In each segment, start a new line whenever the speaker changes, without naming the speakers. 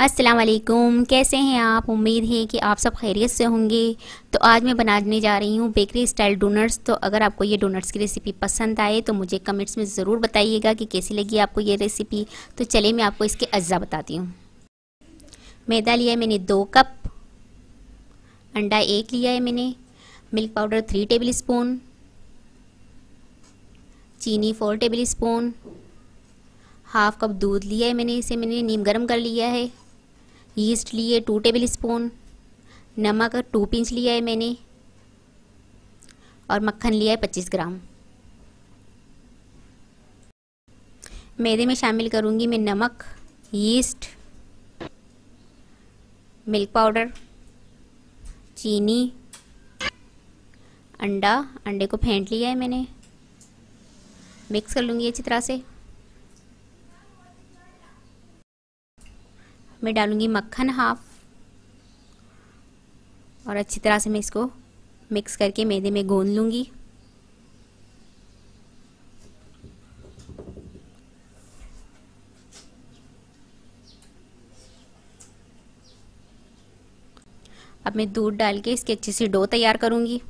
अस्सलाम वालेकुम। कैसे हैं आप? उम्मीद है कि आप सब खैरियत से होंगे। तो आज मैं बनाने जा रही हूँ बेकरी स्टाइल डोनट्स। तो अगर आपको ये डोनट्स की रेसिपी पसंद आए तो मुझे कमेंट्स में ज़रूर बताइएगा कि कैसी लगी आपको ये रेसिपी। तो चलिए मैं आपको इसके अज्जा बताती हूँ। मैदा लिया है मैंने 2 कप, अंडा 1 लिया है मैंने, मिल्क पाउडर 3 टेबल स्पून, चीनी 4 टेबल स्पून, हाफ कप दूध लिया है मैंने, इसे मैंने नीम गर्म कर लिया है। यीस्ट लिए 2 टेबल स्पून, नमक 2 पिंच लिया है मैंने, और मक्खन लिया है 25 ग्राम। मैदे में शामिल करूंगी मैं नमक, यीस्ट, मिल्क पाउडर, चीनी, अंडे को फेंट लिया है मैंने। मिक्स कर लूँगी अच्छी तरह से। मैं डालूँगी मक्खन हाफ, और अच्छी तरह से मैं इसको मिक्स करके मैदे में गूंद लूँगी। अब मैं दूध डाल के इसकी अच्छी सी डो तैयार करूँगी।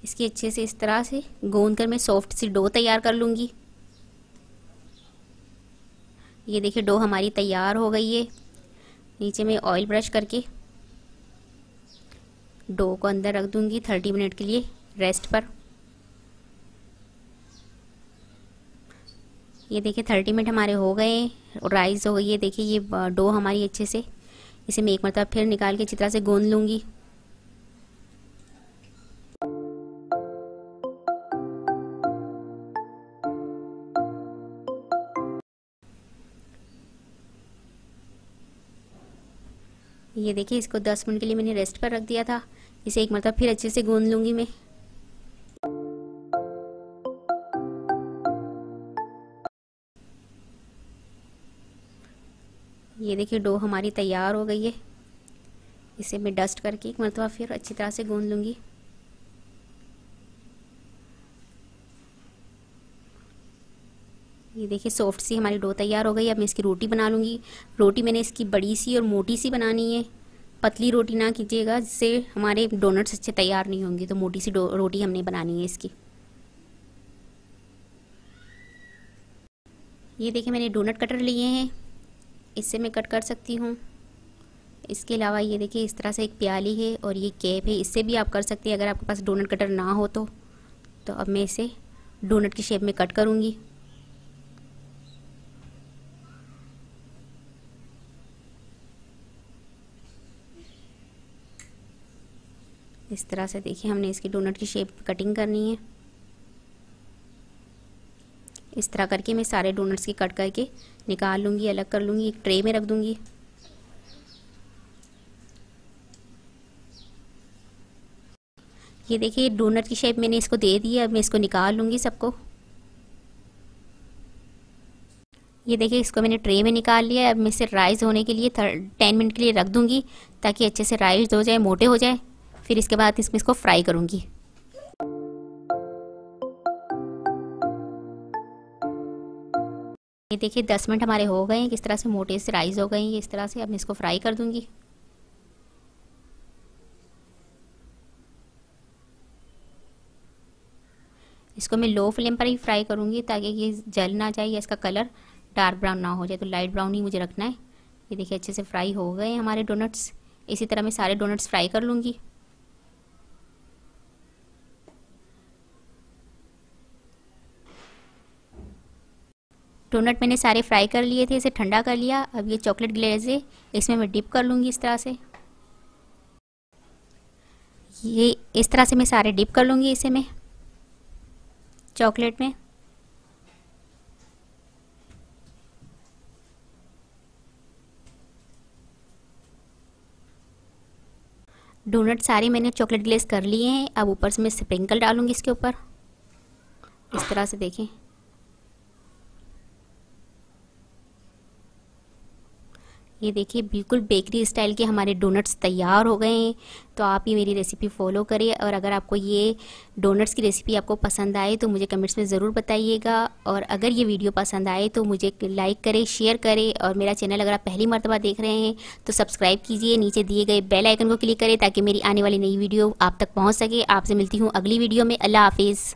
इसकी अच्छे से इस तरह से गूंद कर मैं सॉफ्ट सी डो तैयार कर लूँगी। ये देखिए डो हमारी तैयार हो गई है। नीचे में ऑयल ब्रश करके डो को अंदर रख दूँगी 30 मिनट के लिए रेस्ट पर। ये देखिए 30 मिनट हमारे हो गए और राइस हो गई है। देखिए ये डो हमारी अच्छे से, इसे मैं एक मरतबा फिर निकाल के अच्छी तरह से गूंद लूँगी। ये देखिए इसको 10 मिनट के लिए मैंने रेस्ट पर रख दिया था। इसे एक मरतबा फिर अच्छे से गूंद लूँगी मैं। ये देखिए डो हमारी तैयार हो गई है। इसे मैं डस्ट करके एक मरतबा फिर अच्छी तरह से गूंद लूँगी। ये देखिए सॉफ्ट सी हमारी डो तैयार हो गई। अब मैं इसकी रोटी बना लूँगी। रोटी मैंने इसकी बड़ी सी और मोटी सी बनानी है। पतली रोटी ना कीजिएगा, जिससे हमारे डोनट्स अच्छे तैयार नहीं होंगे। तो मोटी सी रोटी हमने बनानी है इसकी। ये देखिए मैंने डोनट कटर लिए हैं, इससे मैं कट कर सकती हूँ। इसके अलावा ये देखिए इस तरह से एक प्याली है और ये कैप है, इससे भी आप कर सकते हैं अगर आपके पास डोनट कटर ना हो तो। अब मैं इसे डोनट की शेप में कट करूँगी। इस तरह से देखिए हमने इसकी डोनट की शेप कटिंग करनी है। इस तरह करके मैं सारे डोनट्स की कट करके निकाल लूँगी, अलग कर लूँगी, एक ट्रे में रख दूँगी। ये देखिए डोनट की शेप मैंने इसको दे दी है। अब मैं इसको निकाल लूँगी सबको। ये देखिए इसको मैंने ट्रे में निकाल लिया है। अब मैं इसे राइस होने के लिए 10 मिनट के लिए रख दूँगी, ताकि अच्छे से राइस हो जाए, मोटे हो जाए। फिर इसके बाद इसमें इसको फ्राई करूँगी। ये देखिए 10 मिनट हमारे हो गए हैं, किस तरह से मोटे से राइस हो गए हैं। इस तरह से अब मैं इसको फ्राई कर दूँगी। इसको मैं लो फ्लेम पर ही फ्राई करूँगी, ताकि ये जल ना जाए या इसका कलर डार्क ब्राउन ना हो जाए। तो लाइट ब्राउन ही मुझे रखना है। ये देखिए अच्छे से फ्राई हो गए हैं हमारे डोनट्स। इसी तरह मैं सारे डोनट्स फ्राई कर लूँगी। डोनट मैंने सारे फ्राई कर लिए थे, इसे ठंडा कर लिया। अब ये चॉकलेट ग्लेज है, इसमें मैं डिप कर लूँगी इस तरह से। ये इस तरह से मैं सारे डिप कर लूँगी इसे मैं चॉकलेट में। डोनट सारे मैंने चॉकलेट ग्लेज कर लिए हैं। अब ऊपर से मैं स्प्रिंकल डालूँगी इसके ऊपर, इस तरह से देखें। ये देखिए बिल्कुल बेकरी स्टाइल के हमारे डोनट्स तैयार हो गए हैं। तो आप ये मेरी रेसिपी फॉलो करिए, और अगर आपको ये डोनट्स की रेसिपी आपको पसंद आए तो मुझे कमेंट्स में ज़रूर बताइएगा। और अगर ये वीडियो पसंद आए तो मुझे लाइक करें, शेयर करें, और मेरा चैनल अगर आप पहली मर्तबा देख रहे हैं तो सब्सक्राइब कीजिए। नीचे दिए गए बेल आइकन को क्लिक करें ताकि मेरी आने वाली नई वीडियो आप तक पहुँच सके। आपसे मिलती हूँ अगली वीडियो में। अल्लाह हाफिज़।